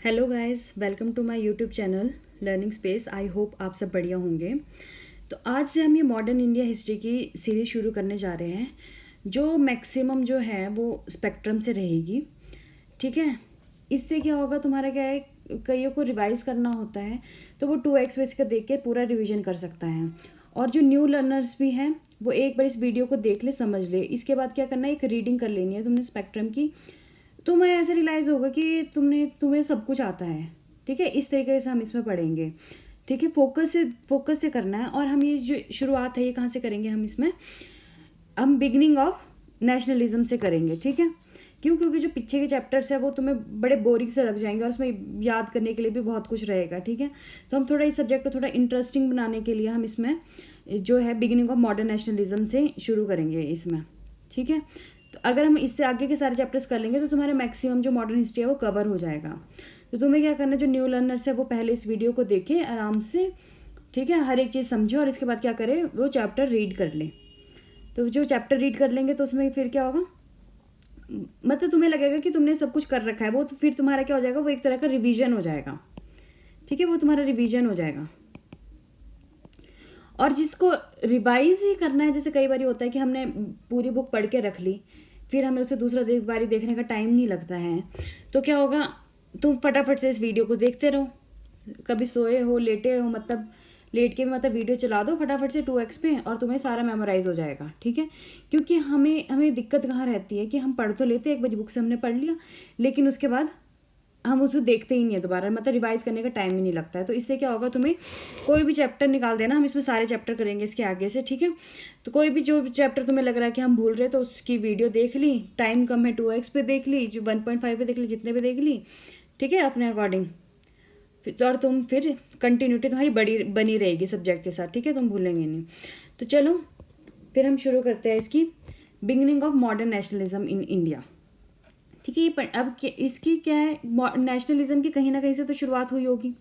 Hello guys, welcome to my YouTube channel learning space. I hope आप सब बढ़िया होंगे। तो आज से हम ये मॉडर्न इंडिया हिस्ट्री की सीरीज़ शुरू करने जा रहे हैं, जो मैक्सिमम जो है वो स्पेक्ट्रम से रहेगी। ठीक है, इससे क्या होगा, तुम्हारा क्या है, कईयों को रिवाइज करना होता है तो वो 2x वेज का देख के पूरा रिवीजन कर सकता है। और जो न्यू लर्नर्स भी हैं वो एक बार इस वीडियो को देख ले, समझ ले। इसके बाद क्या करना है, एक रीडिंग कर लेनी है तुमने स्पेक्ट्रम की। तुम्हें ऐसे रियलाइज़ होगा कि तुम्हें सब कुछ आता है। ठीक है, इस तरीके से हम इसमें पढ़ेंगे। ठीक है, फोकस से करना है। और हम ये जो शुरुआत है ये कहाँ से करेंगे, हम बिगनिंग ऑफ नेशनलिज्म से करेंगे। ठीक है, क्योंकि जो पीछे के चैप्टर्स है वो तुम्हें बड़े बोरिंग से लग जाएंगे और उसमें याद करने के लिए भी बहुत कुछ रहेगा। ठीक है, तो हम थोड़ा इस सब्जेक्ट को थोड़ा इंटरेस्टिंग बनाने के लिए हम इसमें जो है बिगिनिंग ऑफ मॉडर्न नेशनलिज्म से शुरू करेंगे इसमें। ठीक है, तो अगर हम इससे आगे के सारे चैप्टर्स कर लेंगे तो तुम्हारे मैक्सिमम जो मॉडर्न हिस्ट्री है वो कवर हो जाएगा। तो तुम्हें क्या करना है, जो न्यू लर्नर्स है वो पहले इस वीडियो को देखें आराम से। ठीक है, हर एक चीज़ समझे और इसके बाद क्या करें, वो चैप्टर रीड कर लें। तो जो चैप्टर रीड कर लेंगे तो उसमें फिर क्या होगा, मतलब तुम्हें लगेगा कि तुमने सब कुछ कर रखा है। वो तो फिर तुम्हारा क्या हो जाएगा, वो एक तरह का रिवीजन हो जाएगा। ठीक है, वो तुम्हारा रिवीजन हो जाएगा। और जिसको रिवाइज ही करना है, जैसे कई बार होता है कि हमने पूरी बुक पढ़ के रख ली, फिर हमें उसे दूसरा बारी देखने का टाइम नहीं लगता है, तो क्या होगा, तुम फटाफट से इस वीडियो को देखते रहो। कभी सोए हो, लेटे हो, मतलब लेट के भी मतलब वीडियो चला दो फटाफट से 2x पे और तुम्हें सारा मेमोराइज हो जाएगा। ठीक है, क्योंकि हमें दिक्कत कहाँ रहती है कि हम पढ़ तो लेते हैं, एक बार बुक से हमने पढ़ लिया, लेकिन उसके बाद हम उसको देखते ही नहीं है दोबारा, मतलब रिवाइज करने का टाइम ही नहीं लगता है। तो इससे क्या होगा, तुम्हें कोई भी चैप्टर निकाल देना, हम इसमें सारे चैप्टर करेंगे इसके आगे से। ठीक है, तो कोई भी जो चैप्टर तुम्हें लग रहा है कि हम भूल रहे तो उसकी वीडियो देख ली, टाइम कम है 2x पे देख ली, जो 1.5 पे देख ली, जितने पे देख ली। ठीक है, अपने अकॉर्डिंग। और तुम फिर कंटिन्यूटी तुम्हारी बनी रहेगी सब्जेक्ट के साथ। ठीक है, तुम भूलेंगे नहीं। तो चलो फिर हम शुरू करते हैं इसकी beginning of modern nationalism in India. ठीक है, अब इसकी क्या है, नेशनलिज्म की कहीं ना कहीं से तो शुरुआत हुई होगी।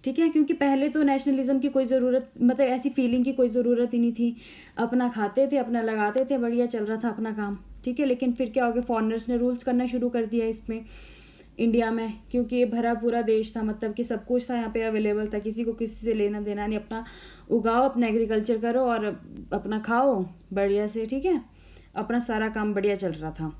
ठीक है, क्योंकि पहले तो नेशनलिज्म की कोई ज़रूरत, मतलब ऐसी फीलिंग की कोई ज़रूरत ही नहीं थी। अपना खाते थे, अपना लगाते थे, बढ़िया चल रहा था अपना काम। ठीक है, लेकिन फिर क्या हो गया, फॉरेनर्स ने रूल्स करना शुरू कर दिया इसमें इंडिया में, क्योंकि ये भरा पूरा देश था, मतलब कि सब कुछ था यहाँ पे अवेलेबल था, किसी को किसी से लेना देना नहीं। अपना उगाओ, अपना एग्रीकल्चर करो और अपना खाओ बढ़िया से। ठीक है, अपना सारा काम बढ़िया चल रहा था।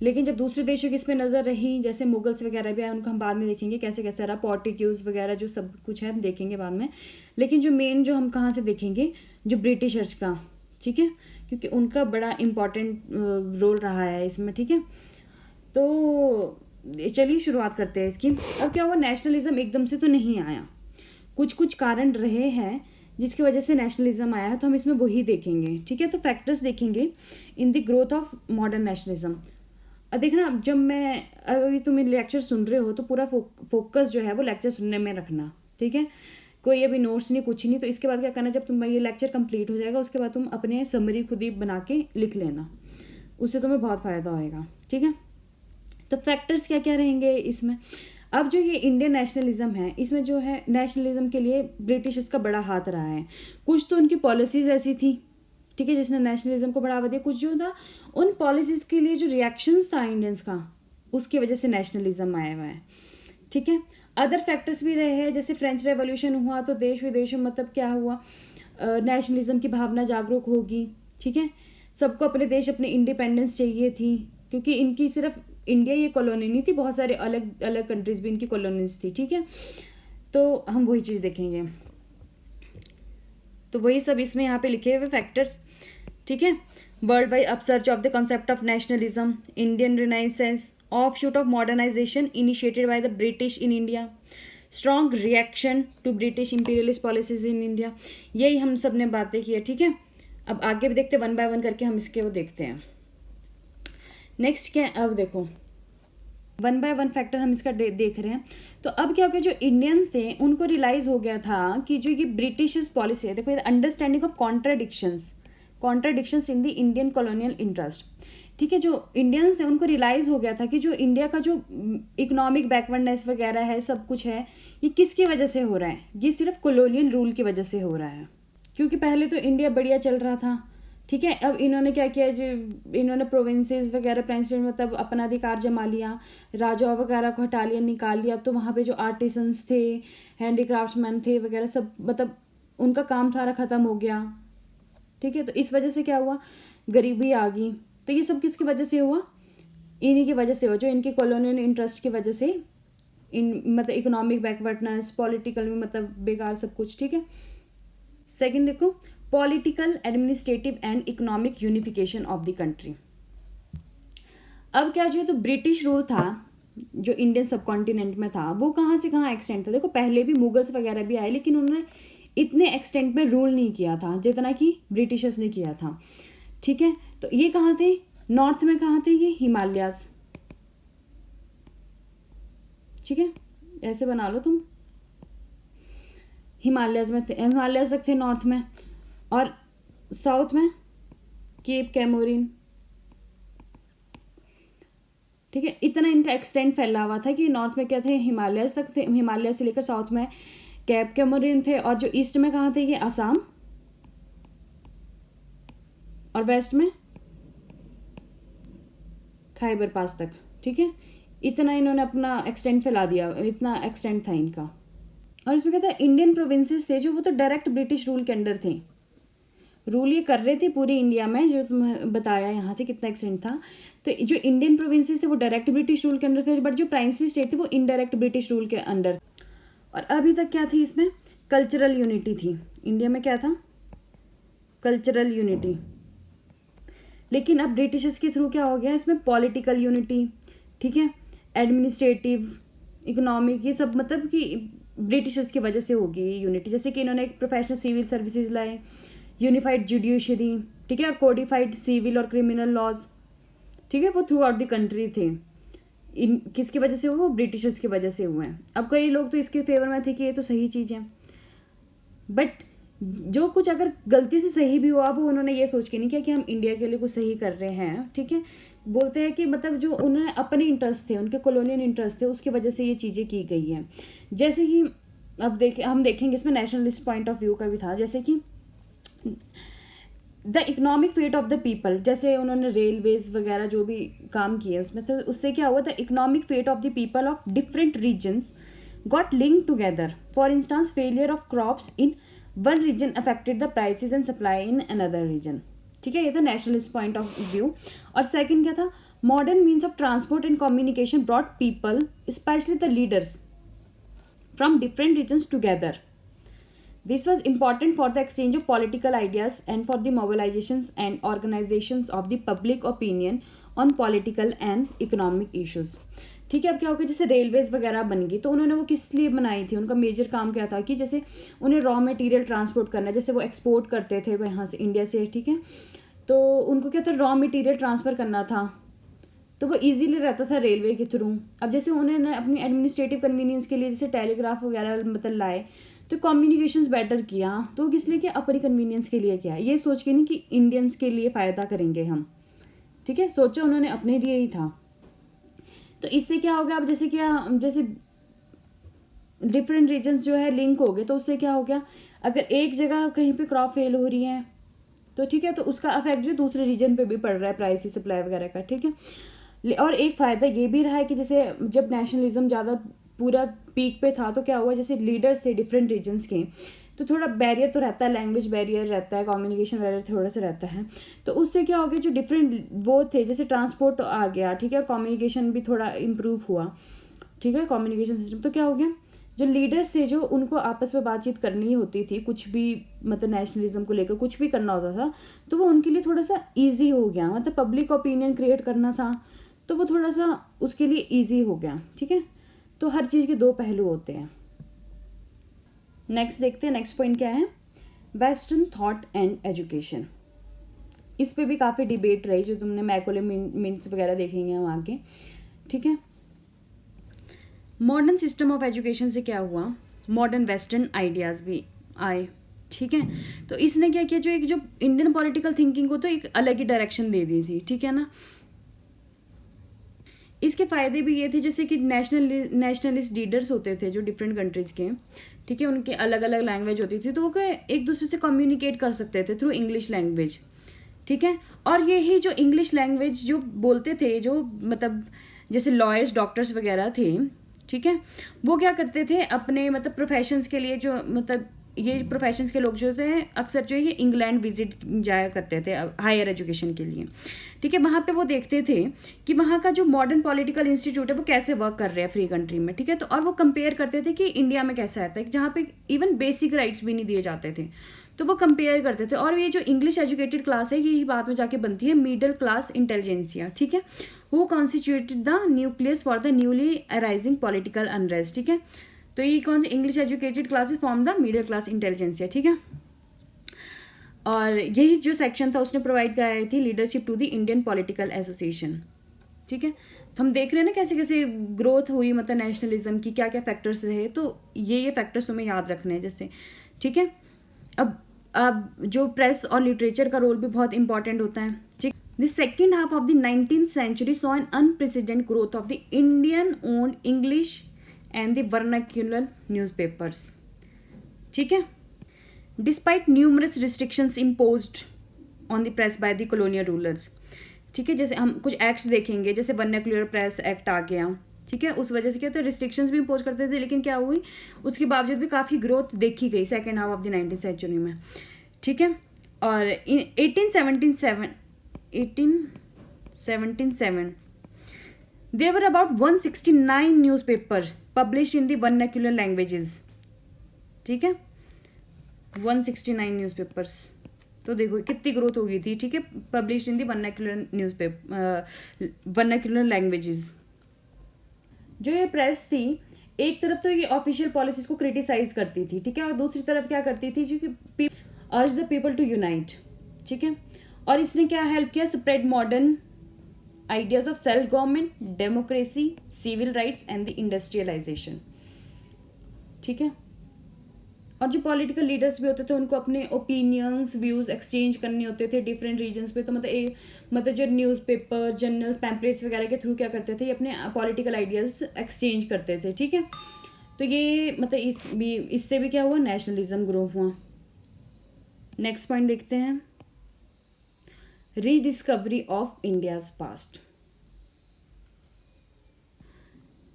लेकिन जब दूसरे देशों की इस पर नज़र रही, जैसे मुगल्स वगैरह भी आए, उनको हम बाद में देखेंगे कैसे कैसे रहा, पोर्टुगीज वगैरह जो सब कुछ है हम देखेंगे बाद में। लेकिन जो मेन जो हम कहाँ से देखेंगे, जो ब्रिटिशर्स का। ठीक है, क्योंकि उनका बड़ा इम्पॉर्टेंट रोल रहा है इसमें। ठीक है, तो चलिए शुरुआत करते हैं इसकी। अब क्या हुआ, नेशनलिज्म एकदम से तो नहीं आया, कुछ कुछ कारण रहे हैं जिसकी वजह से नेशनलिज्म आया है, तो हम इसमें वही देखेंगे। ठीक है, तो फैक्टर्स देखेंगे in the growth of modern nationalism. देखना, जब मैं अभी तुम लेक्चर सुन रहे हो तो पूरा फोकस जो है वो लेक्चर सुनने में रखना। ठीक है, कोई अभी नोट्स नहीं, कुछ नहीं। तो इसके बाद क्या करना, जब तुम ये लेक्चर कंप्लीट हो जाएगा उसके बाद तुम अपने समरी खुद ही बना के लिख लेना, उससे तुम्हें बहुत फ़ायदा होएगा। ठीक है, तो फैक्टर्स क्या क्या रहेंगे इसमें। अब जो ये इंडियन नेशनलिज्म है, इसमें जो है नेशनलिज्म के लिए ब्रिटिशर्स का बड़ा हाथ रहा है। कुछ तो उनकी पॉलिसीज़ ऐसी थी, ठीक है, जिसने नेशनलिज्म को बढ़ावा दिया। कुछ जो था, उन पॉलिसीज़ के लिए जो रिएक्शंस था इंडियंस का, उसकी वजह से नेशनलिज्म आया हुआ है। ठीक है, अदर फैक्टर्स भी रहे हैं, जैसे फ्रेंच रेवोल्यूशन हुआ तो देश विदेश में मतलब क्या हुआ, नेशनलिज्म की भावना जागरूक होगी। ठीक है, सबको अपने देश, अपने इंडिपेंडेंस चाहिए थी, क्योंकि इनकी सिर्फ इंडिया ये कॉलोनी नहीं थी, बहुत सारे अलग अलग कंट्रीज भी इनकी कॉलोनीज थी। ठीक है, तो हम वही चीज़ देखेंगे, तो वही सब इसमें यहाँ पे लिखे हुए फैक्टर्स। ठीक है, world wide upsurge of the concept of nationalism, Indian renaissance, offshoot of modernisation initiated by the British in India, strong reaction to British imperialist policies in India. यही हम सब ने बातें की है। ठीक है, अब आगे भी देखते, वन बाय वन करके हम इसके वो देखते हैं। नेक्स्ट क्या है, अब देखो वन बाय वन फैक्टर हम इसका देख रहे हैं। तो अब क्या हो गया, जो इंडियंस थे उनको रियलाइज हो गया था कि जो ये ब्रिटिश पॉलिसी है, देखो understanding of contradictions in the Indian colonial interest. ठीक है, जो इंडियंस थे उनको रियलाइज हो गया था कि जो इंडिया का जो इकोनॉमिक बैकवर्डनेस वगैरह है, सब कुछ है, ये किसकी वजह से हो रहा है, ये सिर्फ कॉलोनियल रूल की वजह से हो रहा है। क्योंकि पहले तो इंडिया बढ़िया चल रहा था, ठीक है। अब इन्होंने क्या किया, जो इन्होंने प्रोविंसेस वगैरह प्रेसिडेंट मतलब अपना अधिकार जमा लिया, राजाओं वगैरह को हटा लिया, निकाल लिया। अब तो वहाँ पे जो आर्टिसंस थे, हैंडीक्राफ्ट्समैन थे वगैरह सब, मतलब उनका काम सारा ख़त्म हो गया। ठीक है। तो इस वजह से क्या हुआ, गरीबी आ गई। तो ये सब किसकी वजह से हुआ, इन्हीं की वजह से हुआ, जो इनके कॉलोनियल इंटरेस्ट की वजह से, इन मतलब इकोनॉमिक बैकवर्डनेस, पॉलिटिकल में मतलब बेकार सब कुछ। ठीक है। सेकंड देखो, political, administrative and economic unification of the country. अब क्या जो है, तो ब्रिटिश रूल था जो इंडियन सब कॉन्टिनेंट में था, वो कहाँ से कहाँ एक्सटेंड था। देखो पहले भी मुगल्स वगैरह भी आए, लेकिन उन्होंने इतने एक्सटेंट में रूल नहीं किया था जितना कि ब्रिटिशर्स ने किया था। ठीक है। तो ये कहाँ थे, नॉर्थ में कहाँ थे, ये हिमालयाज। ठीक है, ऐसे बना लो तुम, हिमालयाज में थे, हिमालयाज तक थे नॉर्थ में, और साउथ में केप कैमोरिन। ठीक है। इतना इनका एक्सटेंड फैला हुआ था कि नॉर्थ में क्या थे, हिमालयाज तक थे, हिमालय से लेकर साउथ में केप कैमोरिन थे, और जो ईस्ट में कहाँ थे, ये असम, और वेस्ट में खैबर पास तक। ठीक है। इतना इन्होंने अपना एक्सटेंड फैला दिया, इतना एक्सटेंड था इनका। और इसमें क्या था, इंडियन प्रोविंसेस थे जो, वो तो डायरेक्ट ब्रिटिश रूल के अंडर थे, रूल ये कर रहे थे पूरे इंडिया में, जो तुम्हें बताया यहाँ से कितना एक्सटेंड था। तो जो इंडियन प्रोविंसेस थे वो डायरेक्ट ब्रिटिश रूल के अंडर थे, बट जो प्राइंसली स्टेट थे वो इनडायरेक्ट ब्रिटिश रूल के अंडर। और अभी तक क्या थी इसमें, कल्चरल यूनिटी थी इंडिया में। क्या था, कल्चरल यूनिटी। लेकिन अब ब्रिटिशर्स के थ्रू क्या हो गया, इसमें पॉलिटिकल यूनिटी। ठीक है। एडमिनिस्ट्रेटिव, इकोनॉमिक, ये सब मतलब कि ब्रिटिशर्स की वजह से होगी यूनिटी। जैसे कि इन्होंने एक प्रोफेशनल सिविल सर्विसेज लाए, यूनिफाइड जुडिशरी। ठीक है। और कोडिफाइड सिविल और क्रिमिनल लॉज। ठीक है। वो थ्रू आउट द कंट्री थे। इन किसकी वजह से हुए, वो ब्रिटिशर्स की वजह से हुए हैं। अब कई लोग तो इसके फेवर में थे कि ये तो सही चीज़ है, बट जो कुछ अगर गलती से सही भी हुआ, वो उन्होंने ये सोच के नहीं किया कि हम इंडिया के लिए कुछ सही कर रहे हैं। ठीक है। बोलते हैं कि मतलब जो उन्होंने अपने इंटरेस्ट थे, उनके कॉलोनियल इंटरेस्ट थे, उसकी वजह से ये चीज़ें की गई हैं। जैसे कि अब हम देखेंगे इसमें नेशनलिस्ट पॉइंट ऑफ व्यू का भी था। जैसे कि the economic fate of the people, जैसे उन्होंने रेलवेज वगैरह जो भी काम किए उसमें, तो उससे क्या हुआ, the economic fate of the people of different regions got link together. For instance, failure of crops in one region affected the prices and supply in another region. ठीक है। ये था नेशनलिस्ट पॉइंट ऑफ व्यू। और second क्या था, modern means of transport and communication brought people, specially the leaders from different regions together. This was important for the exchange of political ideas and for the mobilizations and organizations of the public opinion on political and economic issues. ठीक है। अब क्या होगा, जैसे railways वगैरह बन गई, तो उन्होंने वो किस लिए बनाई थी, उनका मेजर काम क्या था कि जैसे उन्हें रॉ मटेरियल ट्रांसपोर्ट करना है, जैसे वो एक्सपोर्ट करते थे यहाँ से, इंडिया से। ठीक है। तो उनको क्या था, रॉ मटेरियल ट्रांसफ़र करना था, तो वो इजीली रहता था रेलवे के थ्रू। अब जैसे उन्होंने अपनी एडमिनिस्ट्रेटिव कन्वीनियंस के लिए जैसे टेलीग्राफ वगैरह मतलब लाए, तो कम्युनिकेशंस बेटर किया, तो किस लिए किया, अपनी कन्वीनियंस के लिए किया, ये सोच के नहीं कि इंडियंस के लिए फ़ायदा करेंगे हम। ठीक है। सोचा उन्होंने अपने लिए ही था। तो इससे क्या हो गया, अब जैसे डिफरेंट रीजन्स जो है लिंक हो गए, तो उससे क्या हो गया, अगर एक जगह कहीं पे क्रॉप फेल हो रही है, तो ठीक है, तो उसका अफेक्ट जो दूसरे रीजन पे भी पड़ रहा है, प्राइस सप्लाई वगैरह का। ठीक है। और एक फ़ायदा ये भी रहा है कि जैसे जब नेशनलिज्म ज़्यादा पूरा पीक पे था, तो क्या हुआ, जैसे लीडर्स थे डिफरेंट रीजन्स के, तो थोड़ा बैरियर तो रहता है, लैंग्वेज बैरियर रहता है, कम्युनिकेशन बैरियर थोड़ा सा रहता है। तो उससे क्या हो गया, जो डिफरेंट वो थे, जैसे ट्रांसपोर्ट आ गया। ठीक है। और कम्युनिकेशन भी थोड़ा इम्प्रूव हुआ। ठीक है। कम्युनिकेशन सिस्टम, तो क्या हो गया, जो लीडर्स थे, जो उनको आपस में बातचीत करनी होती थी, कुछ भी मतलब नेशनलिज्म को लेकर कुछ भी करना होता था, तो वो उनके लिए थोड़ा सा ईजी हो गया। मतलब पब्लिक ओपिनियन क्रिएट करना था, तो वो थोड़ा सा उसके लिए ईजी हो गया। ठीक है। तो हर चीज़ के दो पहलू होते हैं। नेक्स्ट देखते हैं, नेक्स्ट पॉइंट क्या है, वेस्टर्न थॉट एंड एजुकेशन। इस पे भी काफ़ी डिबेट रही, जो तुमने मैकोले मिंट्स वगैरह देखेंगे हम आगे। ठीक है। मॉडर्न सिस्टम ऑफ एजुकेशन से क्या हुआ, मॉडर्न वेस्टर्न आइडियाज़ भी आए। ठीक है। तो इसने क्या किया, जो इंडियन पॉलिटिकल थिंकिंग को तो एक अलग ही डायरेक्शन दे दी थी। ठीक है ना। इसके फ़ायदे भी ये थे, जैसे कि नेशनलिस्ट लीडर्स होते थे जो डिफरेंट कंट्रीज़ के। ठीक है। उनके अलग अलग लैंग्वेज होती थी, तो वो क्या एक दूसरे से कम्युनिकेट कर सकते थे थ्रू इंग्लिश लैंग्वेज। ठीक है। और यही जो इंग्लिश लैंग्वेज जो बोलते थे, जो मतलब जैसे लॉयर्स डॉक्टर्स वगैरह थे, ठीक है, वो क्या करते थे अपने मतलब प्रोफेशंस के लिए, जो मतलब ये प्रोफेशंस के लोग जो थे अक्सर जो है ये इंग्लैंड विजिट जाया करते थे हायर एजुकेशन के लिए, ठीक है। वहाँ पे वो देखते थे कि वहाँ का जो मॉडर्न पॉलिटिकल इंस्टीट्यूट है वो कैसे वर्क कर रहे हैं फ्री कंट्री में, ठीक है। तो और वो कंपेयर करते थे कि इंडिया में कैसा आता है, जहाँ पे इवन बेसिक राइट्स भी नहीं दिए जाते थे, तो वो कंपेयर करते थे। और ये जो इंग्लिश एजुकेटेड क्लास है यही बाद में जाके बनती है मिडिल क्लास इंटेलिजेंसिया, ठीक है, who constituted the nucleus for the newly arising political unrest, ठीक है। तो ये कौन सी English educated classes form the middle class intelligentsia, ठीक है। और यही जो सेक्शन था उसने प्रोवाइड कराई थी leadership to the Indian political association, ठीक है। तो हम देख रहे हैं ना कैसे कैसे ग्रोथ हुई मतलब नेशनलिज्म की, क्या क्या फैक्टर्स रहे, तो ये फैक्टर्स तुम्हें याद रखने हैं जैसे, ठीक है। अब जो प्रेस और लिटरेचर का रोल भी बहुत इंपॉर्टेंट होता है, ठीक। The second half of the 19th century saw an unprecedented growth of the Indian owned English and the vernacular newspapers, ठीक है। Despite numerous restrictions imposed on the press by the colonial rulers, ठीक है। जैसे हम कुछ acts देखेंगे, जैसे vernacular press act आ गया, ठीक है, उस वजह से क्या होता है रिस्ट्रिक्शंस भी इम्पोज करते थे, लेकिन क्या हुई उसके बावजूद भी काफ़ी ग्रोथ देखी गई second half of the 19th century में, ठीक है। और in 1877 there were about 169 newspaper publish in the vernacular languages, ठीक है, 169 न्यूज़पेपर्स। तो देखो कितनी ग्रोथ हो गई थी, ठीक है, publish in the vernacular newspaper vernacular languages. जो ये प्रेस थी एक तरफ तो ये ऑफिशियल पॉलिसीज को क्रिटिसाइज करती थी, ठीक है, और दूसरी तरफ क्या करती थी जो कि अर्ज द पीपल टू यूनाइट, ठीक है। और इसने क्या हेल्प किया, spread modern ideas of self government, democracy, civil rights and the industrialisation, ठीक है। और जो पॉलिटिकल लीडर्स भी होते थे उनको अपने ओपिनियंस व्यूज़ एक्सचेंज करने होते थे डिफरेंट रीजन्स पे, तो मतलब जो न्यूज़पेपर जर्नल्स पैम्पलेट्स वगैरह के थ्रू क्या करते थे ये अपने पॉलिटिकल आइडियाज़ एक्सचेंज करते थे, ठीक है। तो ये मतलब इससे भी क्या हुआ, नेशनलिज्म ग्रो हुआ। नेक्स्ट पॉइंट देखते हैं, rediscovery of India's past.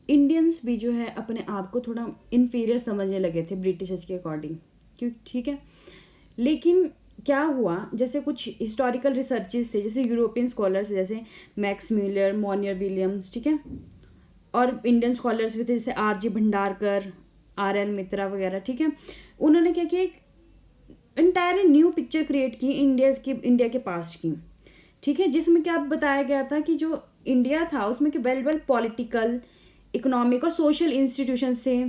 Indians भी जो है अपने आप को थोड़ा इन्फीरियर समझने लगे थे ब्रिटिशर्स के अकॉर्डिंग, क्यों, ठीक है। लेकिन क्या हुआ, जैसे कुछ हिस्टोरिकल रिसर्चेस थे, जैसे यूरोपियन स्कॉलर्स जैसे मैक्स म्यूलर, मॉनियर विलियम्स, ठीक है, और इंडियन स्कॉलर्स भी थे जैसे R.G. भंडारकर, R.L. मित्रा वगैरह, ठीक है। उन्होंने क्या किया, एक इंटायरली न्यू पिक्चर क्रिएट की इंडिया के पास्ट की, ठीक है, जिसमें क्या बताया गया था कि जो इंडिया था उसमें कि वेल पॉलिटिकल, इकोनॉमिक और सोशल इंस्टीट्यूशंस थे,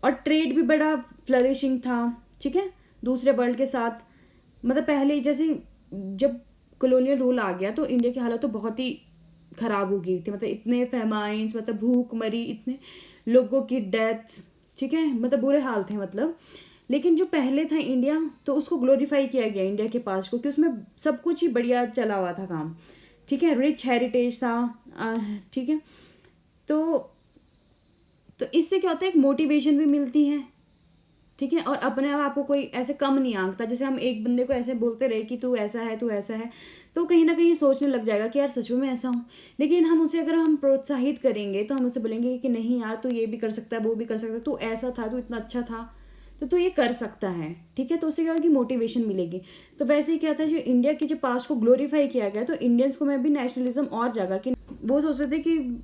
और ट्रेड भी बड़ा फ्लरिशिंग था, ठीक है, दूसरे वर्ल्ड के साथ। मतलब पहले जैसे जब कॉलोनियल रूल आ गया तो इंडिया की हालत तो बहुत ही ख़राब हो गई थी, मतलब इतने फेमाइंस, मतलब भूख मरी, इतने लोगों की डेथ्स, ठीक है, मतलब बुरे हाल थे मतलब। लेकिन जो पहले था इंडिया, तो उसको ग्लोरीफाई किया गया इंडिया के पास को, कि उसमें सब कुछ ही बढ़िया चला हुआ था काम, ठीक है, रिच हेरिटेज था, ठीक है। तो इससे क्या होता है, एक मोटिवेशन भी मिलती है, ठीक है, और अपने आप को कोई ऐसे कम नहीं आंकता। जैसे हम एक बंदे को ऐसे बोलते रहे कि तू ऐसा है तू ऐसा है, तो कहीं ना कहीं सोचने लग जाएगा कि यार सच में मैं ऐसा हूँ। लेकिन हम उसे अगर हम प्रोत्साहित करेंगे तो हम उसे बोलेंगे कि नहीं यार तू ये भी कर सकता है, वो भी कर सकता है, तू ऐसा था, तू इतना अच्छा था, तो तू ये कर सकता है, ठीक है। तो उससे क्या होगी, मोटिवेशन मिलेगी। तो वैसे ही क्या था, जो इंडिया के जो पास्ट को ग्लोरीफाई किया गया, तो इंडियंस को में भी नेशनलिज्म और जागा कि वो सोचते थे कि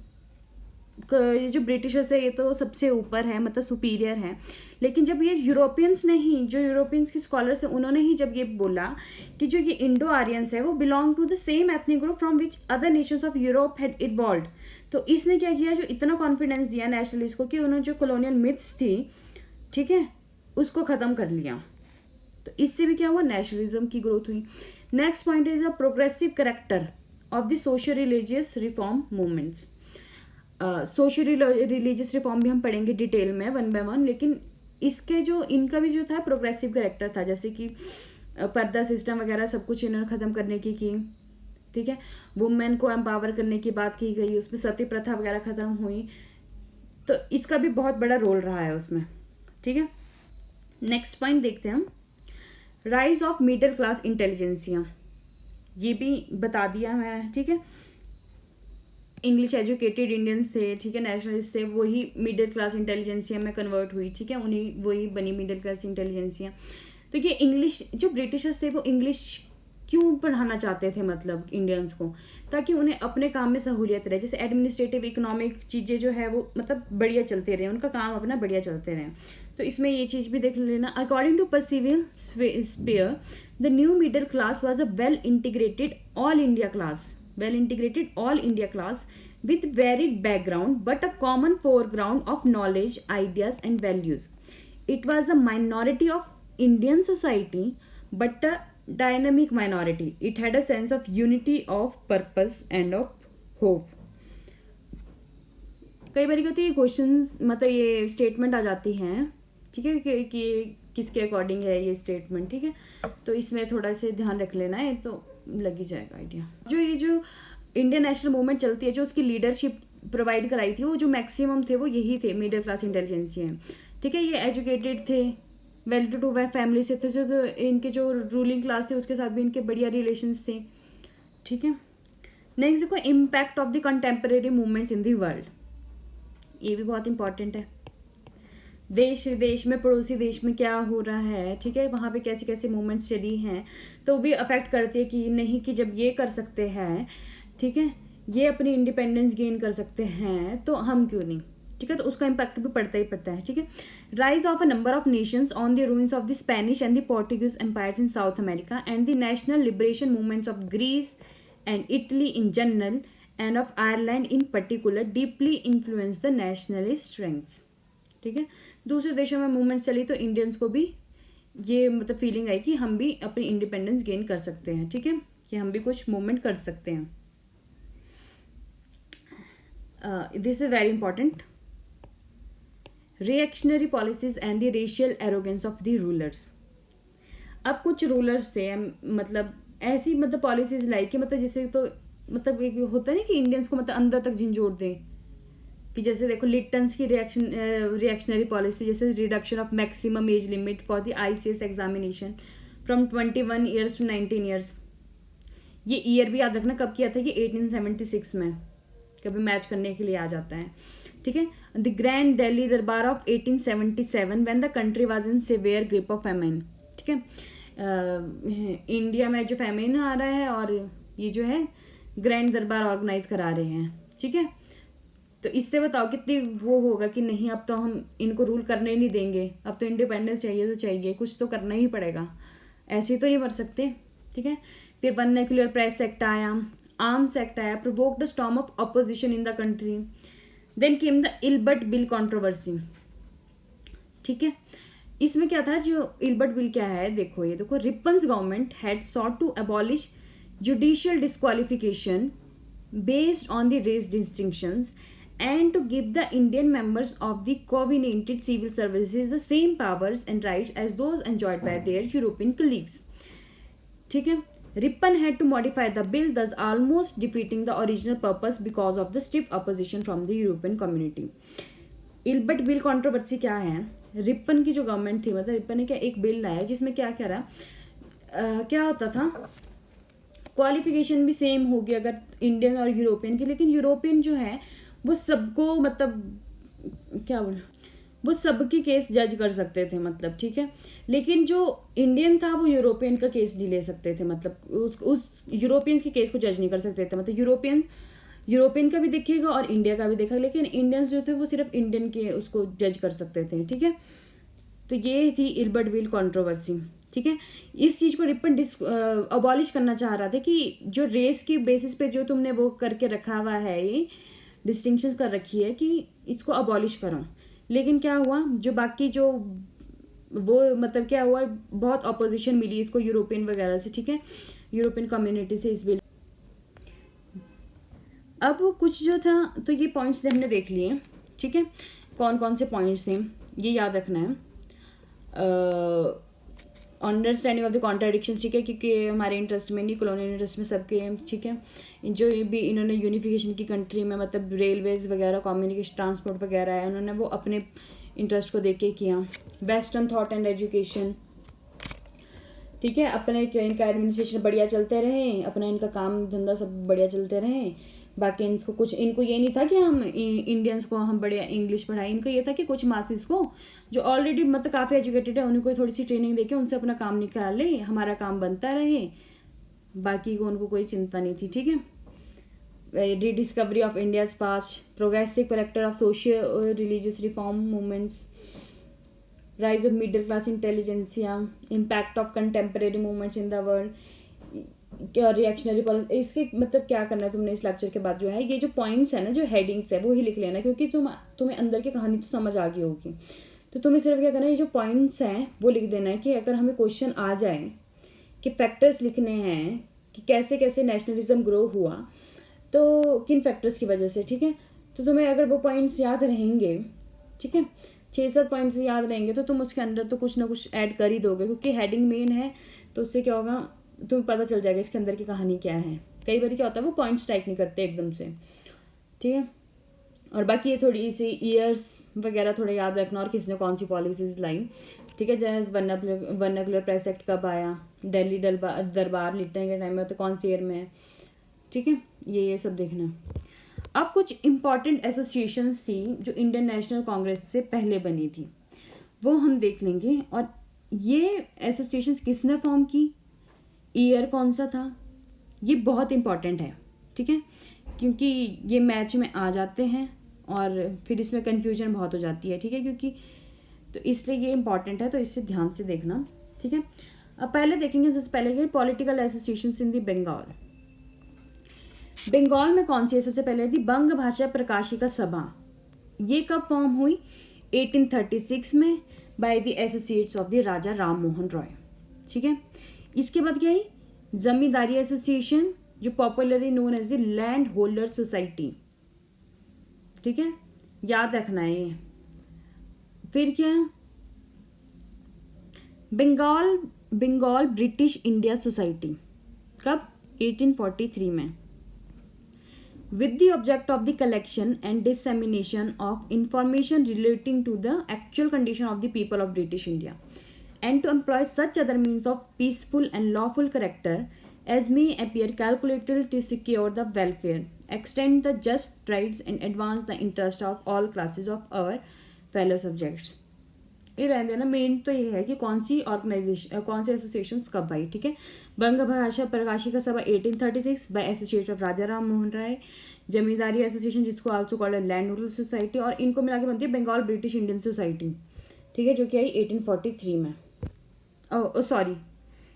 जो ब्रिटिशर्स है ये तो सबसे ऊपर है, मतलब सुपीरियर है। लेकिन जब ये यूरोपियंस के स्कॉलर्स हैं उन्होंने ही जब ये बोला कि जो ये इंडो आर्यंस है वो belong to the same ethnic group from which other nations of Europe had evolved, तो इसने क्या किया, जो इतना कॉन्फिडेंस दिया नेशनलिस्ट को कि उन्होंने जो कॉलोनियल मिथ्स थी, ठीक है, उसको ख़त्म कर लिया। तो इससे भी क्या हुआ, नेशनलिज्म की ग्रोथ हुई। Next point is a progressive character of the social religious reform movements. Social religious reform भी हम पढ़ेंगे डिटेल में वन बाय वन, लेकिन इनका भी जो था प्रोग्रेसिव करेक्टर था, जैसे कि पर्दा सिस्टम वगैरह सब कुछ इन्होंने ख़त्म करने की, ठीक है, वुमेन को एम्पावर करने की बात की गई, उसमें सती प्रथा वगैरह ख़त्म हुई, तो इसका भी बहुत बड़ा रोल रहा है उसमें, ठीक है। नेक्स्ट पॉइंट देखते हैं हम, rise of middle class intelligentsia. ये भी बता दिया मैं, ठीक है। इंग्लिश एजुकेटेड इंडियंस थे, ठीक है, नेशनलिस्ट थे, वही मिडिल क्लास इंटेलिजेंसिया में कन्वर्ट हुई, ठीक है, उन्हीं वही बनी मिडिल क्लास इंटेलिजेंसिया। तो ये इंग्लिश, जो ब्रिटिशर्स थे वो इंग्लिश क्यों पढ़ाना चाहते थे मतलब इंडियंस को, ताकि उन्हें अपने काम में सहूलियत रहे, जैसे एडमिनिस्ट्रेटिव इकोनॉमिक चीज़ें जो है वो मतलब बढ़िया चलते रहे, उनका काम अपना बढ़िया चलते रहे। तो इसमें ये चीज़ भी देख लेना। According to Percival Spear, the new middle class was a well integrated all India class with varied background but a common foreground of knowledge, ideas and values. It was a minority of Indian society but a dynamic minority. It had a sense of unity, of purpose and of hope. कई बार होती है questions, मतलब ये statement आ जाती हैं, ठीक है, कि किसके अकॉर्डिंग है ये स्टेटमेंट, ठीक है। तो इसमें थोड़ा सा ध्यान रख लेना है तो लग ही जाएगा आइडिया। जो इंडियन नेशनल मूवमेंट चलती है, जो उसकी लीडरशिप प्रोवाइड कराई थी, वो जो मैक्सिमम थे वो यही थे, मिडिल क्लास इंटेलिजेंसिया हैं, ठीक है। ये एजुकेटेड थे, वेल टू डू फैमिली से थे, जो इनके जो रूलिंग क्लास थे उसके साथ भी इनके बढ़िया रिलेशंस थे, ठीक है। नेक्स्ट देखो, impact of the contemporary movements in the world. ये भी बहुत इंपॉर्टेंट है। देश विदेश में, पड़ोसी देश में क्या हो रहा है, ठीक है, वहाँ पे कैसे कैसे मूवमेंट्स चली हैं, तो भी अफेक्ट करती है कि नहीं, कि जब ये कर सकते हैं, ठीक है, ये अपनी इंडिपेंडेंस गेन कर सकते हैं, तो हम क्यों नहीं, ठीक है। तो उसका इम्पैक्ट भी पड़ता ही पड़ता है, ठीक है। Rise of a number of nations on the ruins of the Spanish and the Portuguese empires in South America and the national liberation movements of Greece and Italy in general and of Ireland in particular deeply influence the nationalist strengths, ठीक है। दूसरे देशों में movements चली तो Indians को भी ये मतलब फीलिंग आई कि हम भी अपनी इंडिपेंडेंस गेन कर सकते हैं, ठीक है, कि हम भी कुछ मूवमेंट कर सकते हैं। This is very important. Reactionary policies and the racial arrogance of the rulers. अब कुछ रूलर्स थे मतलब ऐसी मतलब पॉलिसीज लाई कि मतलब जैसे, तो मतलब एक होता है ना कि इंडियंस को मतलब अंदर तक झंझोड़ दें, कि जैसे देखो लिटन्स की रिएक्शनरी पॉलिसी, जैसे reduction of maximum age limit for the ICS examination from 21 years to 19 years. ये ईयर भी याद रखना कब किया था, ये 1876 में, कभी मैच करने के लिए आ जाता है, ठीक है। द ग्रैंड दिल्ली दरबार of 1877 when the country was in severe grip of famine, ठीक है। इंडिया में जो फैमिन आ रहा है और ये जो है ग्रैंड दरबार ऑर्गेनाइज करा रहे हैं, ठीक है। तो इससे बताओ कितनी वो होगा कि नहीं, अब तो हम इनको रूल करने ही नहीं देंगे, अब तो इंडिपेंडेंस चाहिए तो चाहिए, कुछ तो करना ही पड़ेगा, ऐसे ही तो नहीं मर सकते, ठीक है। फिर वर्नाक्युलर प्रेस एक्ट आया, आर्म्स एक्ट आया, provoked the storm of opposition in the country. Then came the Ilbert bill controversy, ठीक है। इसमें क्या था, जो इल्बर्ट बिल क्या है, देखो ये देखो, Ripon's government had sought to abolish judicial disqualification based on the race distinctions and to give the Indian members of the covenanted civil services the same powers and rights as those enjoyed by their European colleagues, ठीक है। Ripon had to modify the bill, thus almost defeating the original purpose because of the stiff opposition from the European community. Ilbert bill controversy क्या है, Ripon की जो government थी, मतलब Ripon ने क्या एक बिल लाया जिसमें क्या क्या रहा, क्या होता था, क्वालिफिकेशन भी सेम होगी अगर इंडियन और यूरोपियन की, लेकिन यूरोपियन जो है वो सबको मतलब क्या बोल, वो सबकी केस जज कर सकते थे मतलब, ठीक है। लेकिन जो इंडियन था वो यूरोपियन का केस नहीं ले सकते थे, मतलब उस यूरोपियंस के केस को जज नहीं कर सकते थे, मतलब यूरोपियन का भी देखेगा और इंडिया का भी देखा, लेकिन इंडियंस जो थे वो सिर्फ इंडियन के उसको जज कर सकते थे, ठीक है। तो ये थी इल्बर्ट बिल कंट्रोवर्सी, ठीक है। इस चीज़ को रिपन अबॉलिश करना चाह रहा था कि जो रेस की बेसिस पे जो तुमने वो करके रखा हुआ है, ये डिस्टिंक्शंस कर रखी है कि इसको अबॉलिश करो, लेकिन क्या हुआ, जो बाकी जो वो मतलब क्या हुआ, बहुत अपोजिशन मिली इसको यूरोपियन वगैरह से, ठीक है, यूरोपियन कम्युनिटी से इस बिल। अब कुछ जो था, तो ये पॉइंट्स हमने देख लिए, ठीक है, कौन कौन से पॉइंट्स थे ये याद रखना है। अंडरस्टैंडिंग ऑफ द कॉन्ट्राडिक्शंस, ठीक है, क्योंकि हमारे इंटरेस्ट में नहीं, कॉलोनियल इंटरेस्ट में सबके, ठीक है। जो भी इन्होंने यूनिफिकेशन की कंट्री में मतलब रेलवेज वगैरह, कम्युनिकेशन, ट्रांसपोर्ट वगैरह है, उन्होंने वो अपने इंटरेस्ट को देख के किया। वेस्टर्न थॉट एंड एजुकेशन, ठीक है, अपने इनका एडमिनिस्ट्रेशन बढ़िया चलते रहे, अपना इनका काम धंधा सब बढ़िया चलते रहे। बाकी इनको ये नहीं था कि हम इंडियंस को हम बढ़िया इंग्लिश पढ़ाएं, इनको ये था कि कुछ मासिस को जो ऑलरेडी मतलब काफ़ी एजुकेटेड है उनको थोड़ी सी ट्रेनिंग देके उनसे अपना काम निकाल ले, हमारा काम बनता रहे, बाकी को उनको कोई चिंता नहीं थी। ठीक है, rediscovery of India's past, progressive character of socio religious reform movements, rise of middle class intelligentsia, impact of contemporary movements in the world, क्या रिएक्शनरी पॉलिसी। इसके मतलब क्या करना है तुमने इस लेक्चर के बाद जो है ये जो पॉइंट्स है ना, जो हेडिंग्स है वो ही लिख लेना, क्योंकि तुम्हें अंदर की कहानी तो समझ आ गई होगी। तो तुम्हें सिर्फ क्या करना है, ये जो पॉइंट्स हैं वो लिख देना है कि अगर हमें क्वेश्चन आ जाए कि फैक्टर्स लिखने हैं कि कैसे कैसे नेशनलिज्म ग्रो हुआ, तो किन फैक्टर्स की वजह से। ठीक है, तो तुम्हें अगर वो पॉइंट्स याद रहेंगे, ठीक है, 6-7 पॉइंट्स याद रहेंगे, तो तुम उसके अंदर तो कुछ ना कुछ ऐड कर ही दोगे, क्योंकि हेडिंग मेन है। तो उससे क्या होगा, तुम्हें पता चल जाएगा इसके अंदर की कहानी क्या है। कई बार क्या होता है वो पॉइंट्स टाइप नहीं करते एकदम से। ठीक है, और बाकी ये थोड़ी सी ईयर्स वगैरह थोड़े याद रखना, और किसने कौन सी पॉलिसीज़ लाई। ठीक है, जैसे वर्नाकुलर प्रेस एक्ट कब आया, दिल्ली दरबार लिटने के टाइम में, तो कौन सी ईयर में है। ठीक है, ये सब देखना। अब कुछ इम्पॉर्टेंट एसोसिएशंस थी जो इंडियन नेशनल कांग्रेस से पहले बनी थी, वो हम देख लेंगे। और ये एसोसिएशंस किसने फॉर्म की, ईयर कौन सा था, ये बहुत इम्पॉर्टेंट है। ठीक है, क्योंकि ये मैच में आ जाते हैं और फिर इसमें कन्फ्यूजन बहुत हो जाती है। ठीक है, क्योंकि तो इसलिए ये इम्पॉर्टेंट है, तो इससे ध्यान से देखना। ठीक है, अब पहले देखेंगे, सबसे पहले कि political associations in the Bengal. Bengal में कौन सी है, सबसे पहले थी बंग भाषा प्रकाशिका सभा। ये कब फॉर्म हुई, 1836 में, by the associates of the Raja Ram Mohan Roy. ठीक है, इसके बाद क्या है, जमींदारी एसोसिएशन, जो popularly known as the land holder society. ठीक है, याद रखना है ये। फिर क्या है, बंगाल ब्रिटिश इंडिया सोसाइटी, कब, 1843 में, with the object of the collection and dissemination of information relating to the actual condition of the people of British India, and to employ such other means of peaceful and lawful character as may appear calculated to secure the welfare, extend the just rights, and advance the interest of all classes of our fellow subjects। ये रहने देना, main तो ये है कि कौन सी organisation, कौन से एसोसिएशंस कब आई। ठीक है, बंग भाषा Prakashika Sabha 1836 by associate of Raja Ram Mohan Rai, Zamindari association जिसको also called land holder society, और इनको मिला के बनती है बंगाल ब्रिटिश इंडियन सोसाइटी। ठीक है, जो कि आई 1843 में। सॉरी,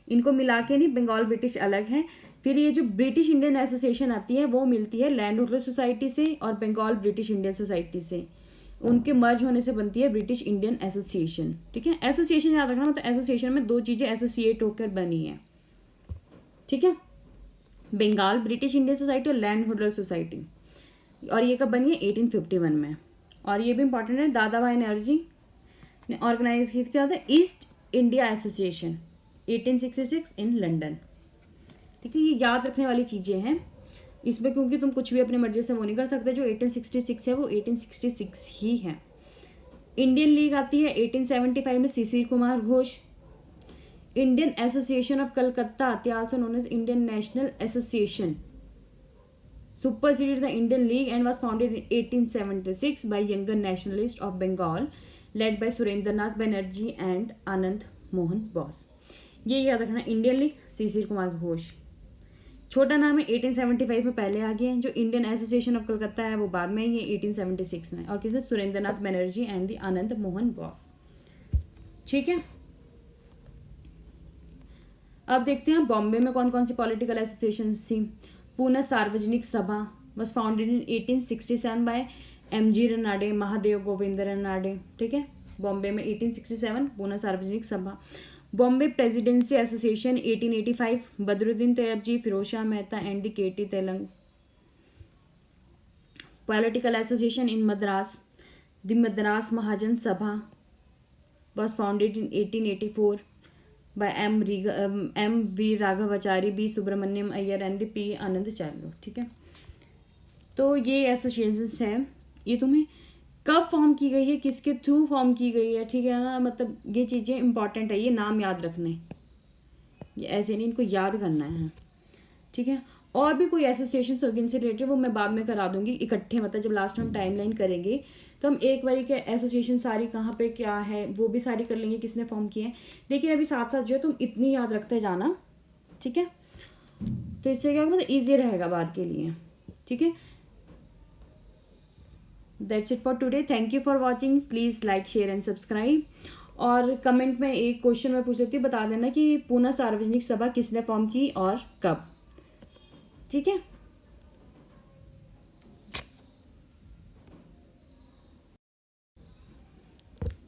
इनको मिला के नहीं, बंगाल ब्रिटिश अलग है। फिर ये जो ब्रिटिश इंडियन एसोसिएशन आती है वो मिलती है लैंड होल्डर सोसाइटी से और बंगाल ब्रिटिश इंडियन सोसाइटी से, उनके मर्ज होने से बनती है ब्रिटिश इंडियन एसोसिएशन। ठीक है, एसोसिएशन याद रखना, मतलब एसोसिएशन में दो चीज़ें एसोसिएट होकर बनी है। ठीक है, बंगाल ब्रिटिश इंडियन सोसाइटी और लैंड होल्डर सोसाइटी, और ये कब बनी है, 1851 में। और ये भी इंपॉर्टेंट है, दादा भाई नौरोजी ने ऑर्गेनाइज किया था east India association 1866 in London. ठीक है, ये याद रखने वाली चीज़ें हैं इसमें, क्योंकि तुम कुछ भी अपनी मर्जी से वो नहीं कर सकते। जो 1866 है वो 1866 ही है। इंडियन लीग आती है 1875 में, Shishir Kumar Ghosh. Indian association of Calcutta आती है, also known as Indian National Association, superseded the Indian League and was founded in 1876 by younger nationalists of Bengal led by Surendranath Banerjee and Anand Mohan Bose. ये याद रखना, इंडियन लीग शिशिर कुमार घोष, छोटा नाम है, 1875 में पहले आ गए हैं। जो इंडियन एसोसिएशन ऑफ कलकत्ता है वो बाद में ही है, 1876 में, और किसे, सुरेंद्रनाथ बनर्जी एंड द आनंद मोहन बोस। ठीक है, अब देखते हैं बॉम्बे में कौन कौन सी पॉलिटिकल एसोसिएशंस थी। Poona Sarvajanik Sabha was founded in 1867 बाय MG रनाडे, महादेव गोविंद रनाडे। ठीक है, बॉम्बे में 1867 Poona Sarvajanik Sabha. Bombay presidency association 1885, Badruddin Tyabji, Firoz Shah Mehta and the KT Telang. Political association in Madras, the Madras Mahajan Sabha was founded in 1884 by M.V. Raghavachari, B. Subramania Iyer and P. Ananda Charlu. ठीक है, तो ये एसोसिएशंस हैं, ये तुम्हें कब फॉर्म की गई है, किसके थ्रू फॉर्म की गई है। ठीक है ना, मतलब ये चीज़ें इंपॉर्टेंट है, ये नाम याद रखने। ये ऐसे नहीं, इनको याद करना है, ठीक है। और भी कोई एसोसिएशन होगी इनसे रिलेटेड, वो मैं बाद में करा दूंगी इकट्ठे, मतलब जब लास्ट में हम टाइमलाइन करेंगे तो हम एक बारी के एसोसिएशन सारी कहाँ पे क्या है वो भी सारी कर लेंगे, किसने फॉर्म किए हैं। लेकिन अभी साथ साथ जो है तुम इतनी याद रखते जाना, ठीक है। तो इससे क्या मतलब ईजी रहेगा बाद के लिए, ठीक है। That's it for today, thank you for watching, please like share and subscribe. और कमेंट में एक क्वेश्चन मैं पूछ लेती हूँ, बता देना कि पुणे सार्वजनिक सभा किसने फॉर्म की और कब, ठीक है।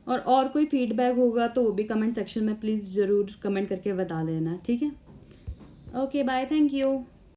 और कोई फीडबैक होगा तो वो भी कमेंट सेक्शन में प्लीज़ ज़रूर कमेंट करके बता देना, ठीक है। Okay bye, thank you.